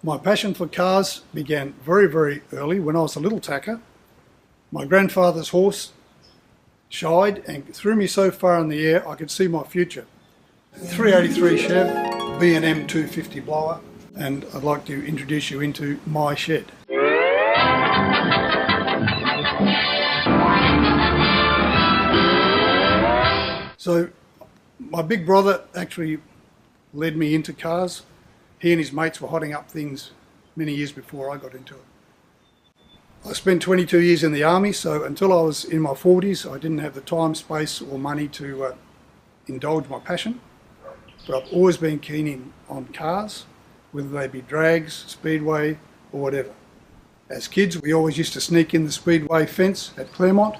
My passion for cars began very, very early when I was a little tacker. My grandfather's horse shied and threw me so far in the air I could see my future. 383 Chev, B&M 250 blower, and I'd like to introduce you into my shed. So my big brother actually led me into cars. He and his mates were hotting up things many years before I got into it. I spent 22 years in the army, so until I was in my 40s, I didn't have the time, space or money to indulge my passion. But I've always been keen on cars, whether they be drags, speedway or whatever. As kids, we always used to sneak in the speedway fence at Claremont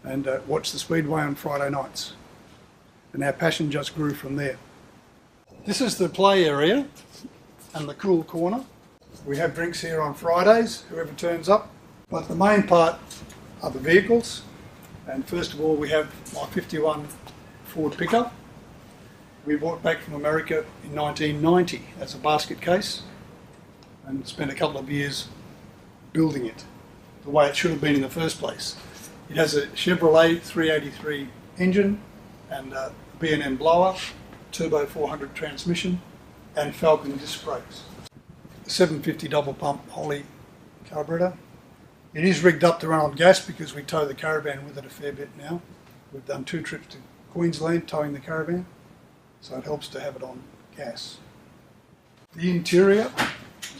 and watch the speedway on Friday nights. And our passion just grew from there. This is the play area and the cool corner. We have drinks here on Fridays, whoever turns up. But the main part are the vehicles. And first of all, we have my 51 Ford pickup. We bought back from America in 1990 as a basket case and spent a couple of years building it the way it should have been in the first place. It has a Chevrolet 383 engine and a B&M blower, turbo 400 transmission and Falcon disc brakes. 750 double pump Holley carburetor. It is rigged up to run on gas because we tow the caravan with it a fair bit now. We've done 2 trips to Queensland towing the caravan, so it helps to have it on gas. The interior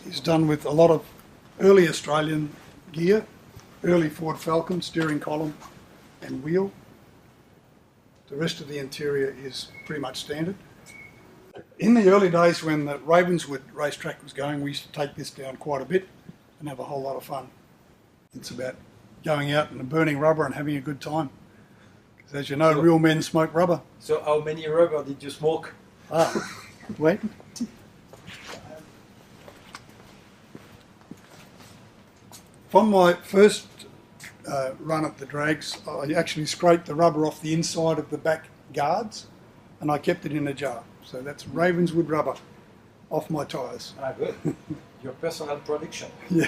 is done with a lot of early Australian gear, early Ford Falcon, steering column and wheel. The rest of the interior is pretty much standard. In the early days when the Ravenswood racetrack was going, we used to take this down quite a bit and have a whole lot of fun. It's about going out and burning rubber and having a good time. Because as you know, so, real men smoke rubber. So how many rubber did you smoke? Wait. From my first run at the drags, I actually scraped the rubber off the inside of the back guards and I kept it in a jar. So that's Ravenswood rubber off my tyres. Ah, good. Your personal production. Yeah.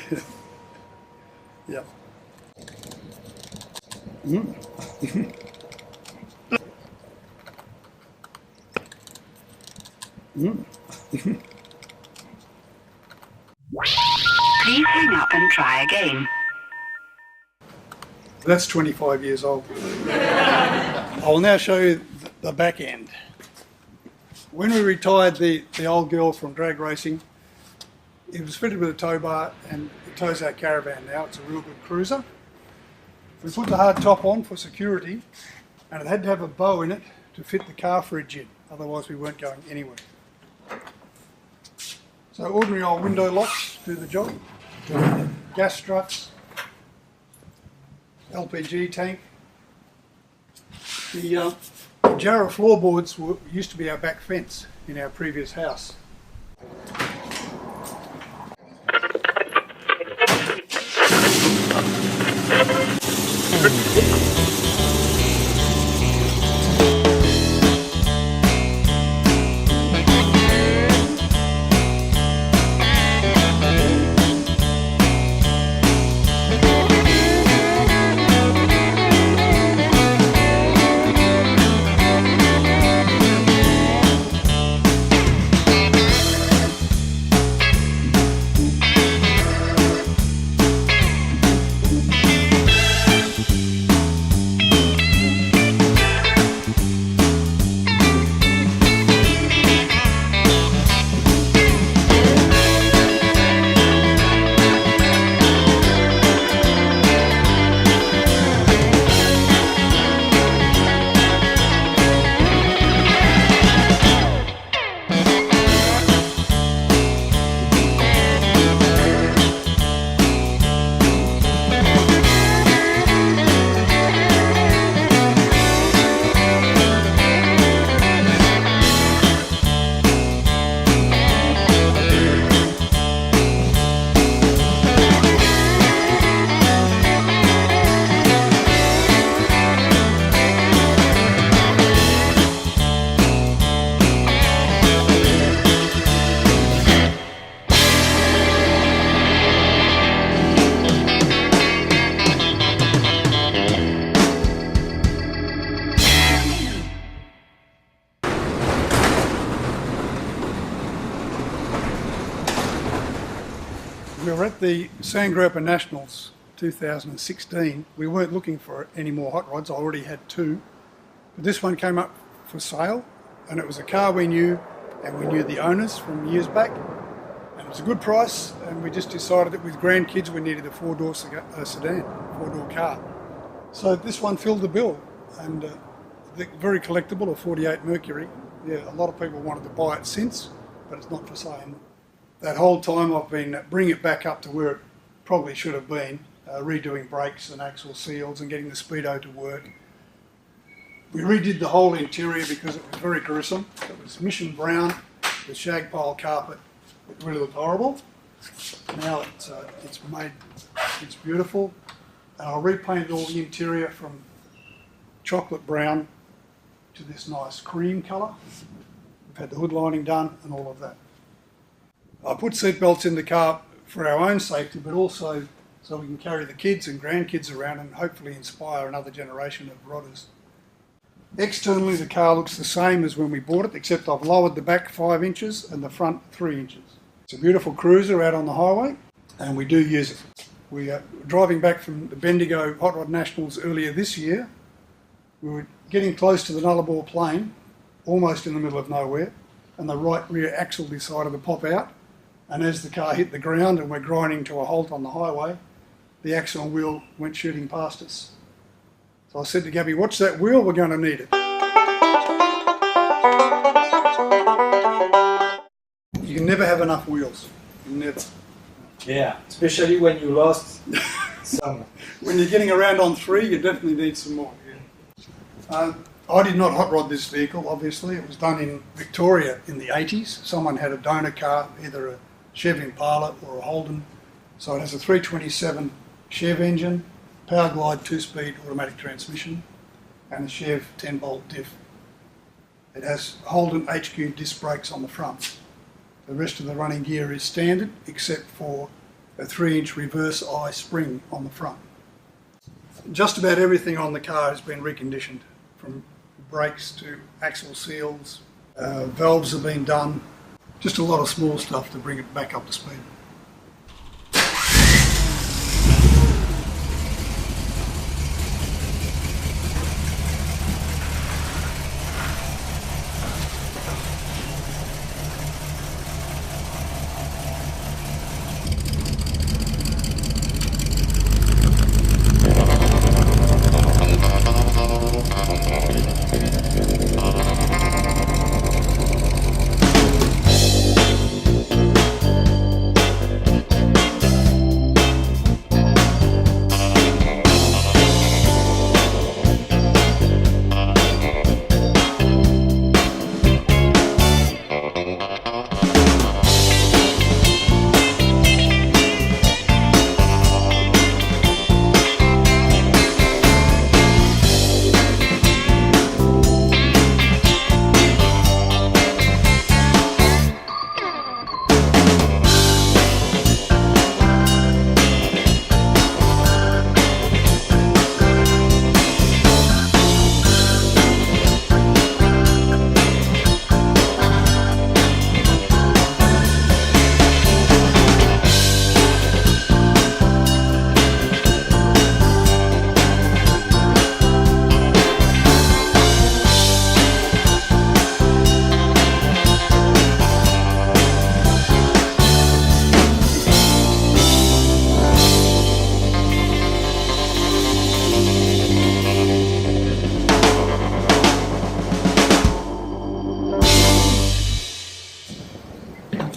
Yeah. Mm. Mm. Please hang up and try again. That's 25 years old. I will now show you the back end. When we retired the old girl from drag racing, it was fitted with a tow bar and it tows our caravan now. It's a real good cruiser. We put the hard top on for security and it had to have a bow in it to fit the car fridge in, otherwise we weren't going anywhere. So ordinary old window locks do the job. Gas struts, LPG tank. The Jarrah floorboards used to be our back fence in our previous house. the Sandgroper Nationals 2016, we weren't looking for any more hot rods. I already had two. But this one came up for sale, and it was a car we knew, and we knew the owners from years back. And it was a good price, and we just decided that with grandkids we needed a four-door sedan, four-door car. So this one filled the bill, and very collectible, a 48 Mercury. Yeah, a lot of people wanted to buy it since, but it's not for sale. That whole time I've been bringing it back up to where it probably should have been, redoing brakes and axle seals and getting the speedo to work. We redid the whole interior because it was very gruesome. It was mission brown with shag pile carpet. It really looked horrible. Now it's beautiful. And I repainted all the interior from chocolate brown to this nice cream colour. We've had the hood lining done and all of that. I put seat belts in the car for our own safety, but also so we can carry the kids and grandkids around and hopefully inspire another generation of rodders. Externally, the car looks the same as when we bought it, except I've lowered the back 5 inches and the front 3 inches. It's a beautiful cruiser out on the highway, and we do use it. We are driving back from the Bendigo Hot Rod Nationals earlier this year. We were getting close to the Nullarbor Plain, almost in the middle of nowhere, and the right rear axle decided to pop out. And as the car hit the ground and we're grinding to a halt on the highway, the axle and wheel went shooting past us. So I said to Gabby, watch that wheel, we're going to need it. You can never have enough wheels. Never. Yeah, especially when you lost some. When you're getting around on 3, you definitely need some more. Yeah. I did not hot rod this vehicle, obviously. It was done in Victoria in the 80s. Someone had a donor car, either a Chevy Impala or a Holden. So it has a 327 Chev engine, Power Glide 2-speed automatic transmission, and a Chev 10-bolt diff. It has Holden HQ disc brakes on the front. The rest of the running gear is standard, except for a 3-inch reverse eye spring on the front. Just about everything on the car has been reconditioned, from brakes to axle seals, valves have been done, just a lot of small stuff to bring it back up to speed.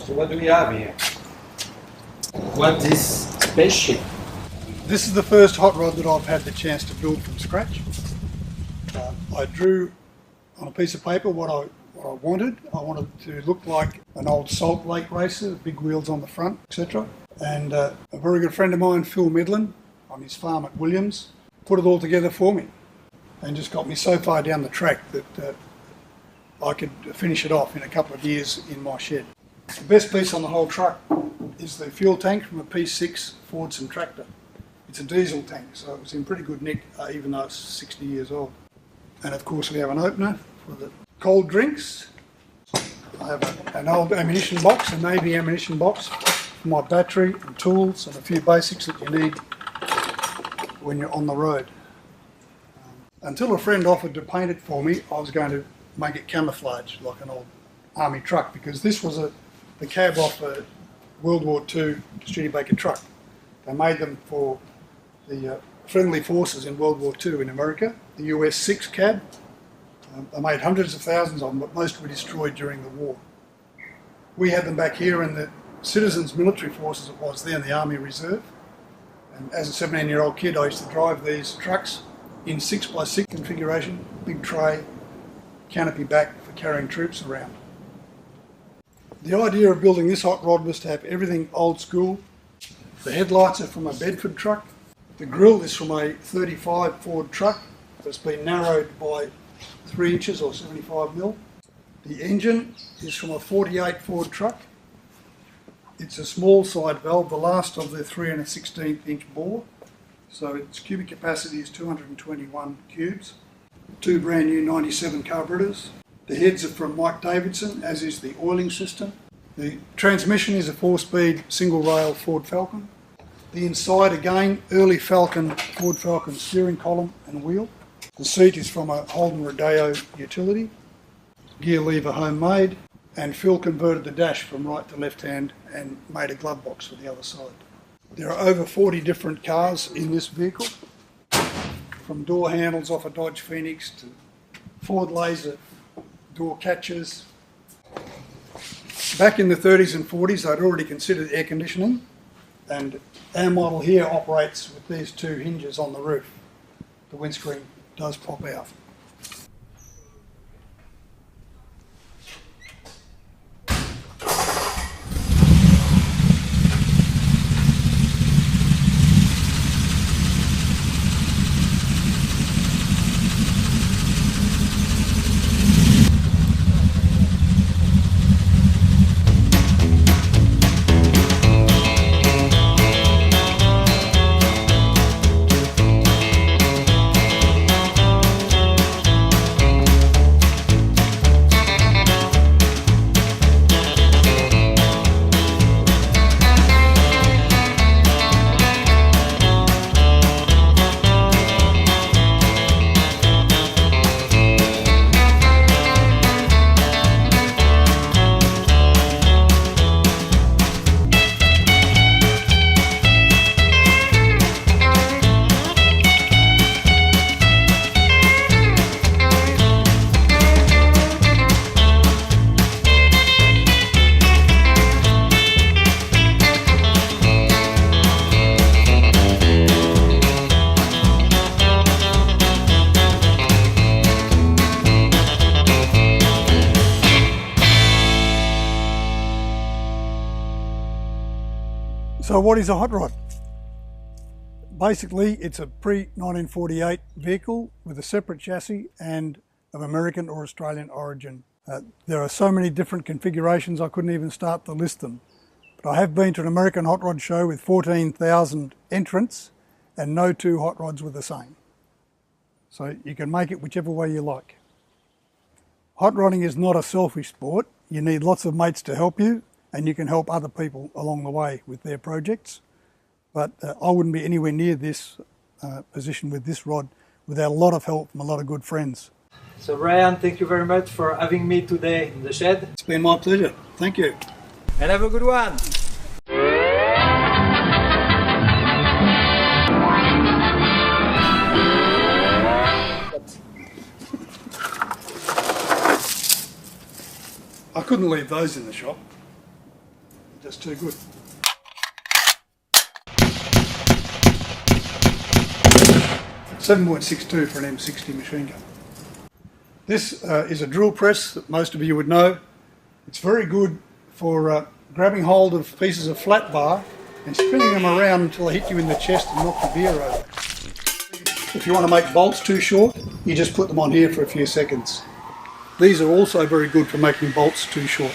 What do we have here? What is spaceship? This is the first hot rod that I've had the chance to build from scratch. I drew on a piece of paper what I wanted. I wanted it to look like an old Salt Lake racer, big wheels on the front, etc. And a very good friend of mine, Phil Midland, on his farm at Williams, put it all together for me and just got me so far down the track that I could finish it off in a couple of years in my shed. The best piece on the whole truck is the fuel tank from a P6 Fordson tractor. It's a diesel tank, so it was in pretty good nick, even though it's 60 years old. And of course we have an opener for the cold drinks. I have an old ammunition box, a Navy ammunition box for my battery and tools and a few basics that you need when you're on the road. Until a friend offered to paint it for me, I was going to make it camouflage like an old army truck, because this was the cab off a World War II Studebaker truck. They made them for the friendly forces in World War II in America, the US 6 cab. They made hundreds of thousands of them, but most were destroyed during the war. We had them back here in the Citizens Military Forces, it was then, the Army Reserve. And as a 17-year-old kid, I used to drive these trucks in 6x6 configuration, big tray, canopy back for carrying troops around. The idea of building this hot rod was to have everything old school. The headlights are from a Bedford truck. The grille is from a 35 Ford truck that's been narrowed by 3 inches or 75 mil. The engine is from a 48 Ford truck. It's a small side valve, the last of the 3 1/16 inch bore. So its cubic capacity is 221 cubes. 2 brand new 97 carburetors. The heads are from Mike Davidson, as is the oiling system. The transmission is a 4-speed single rail Ford Falcon. The inside, again, early Falcon, Ford Falcon steering column and wheel. The seat is from a Holden Rodeo utility. Gear lever homemade, and Phil converted the dash from right to left hand and made a glove box for the other side. There are over 40 different cars in this vehicle, from door handles off a Dodge Phoenix to Ford Laser door catches. Back in the 30s and 40s, they'd already considered air conditioning, and our model here operates with these 2 hinges on the roof. The windscreen does pop out. So what is a hot rod? Basically, it's a pre-1948 vehicle with a separate chassis and of American or Australian origin. There are so many different configurations I couldn't even start to list them. But I have been to an American hot rod show with 14,000 entrants, and no 2 hot rods were the same. So you can make it whichever way you like. Hot rodding is not a selfish sport. You need lots of mates to help you, and you can help other people along the way with their projects. But I wouldn't be anywhere near this position with this rod without a lot of help from a lot of good friends. So Ryan, thank you very much for having me today in the shed. It's been my pleasure. Thank you. And have a good one. I couldn't leave those in the shop. Just too good. .7.62 for an M60 machine gun. This is a drill press that most of you would know. It's very good for grabbing hold of pieces of flat bar and spinning them around until they hit you in the chest and knock the beer over. If you want to make bolts too short, you just put them on here for a few seconds. These are also very good for making bolts too short.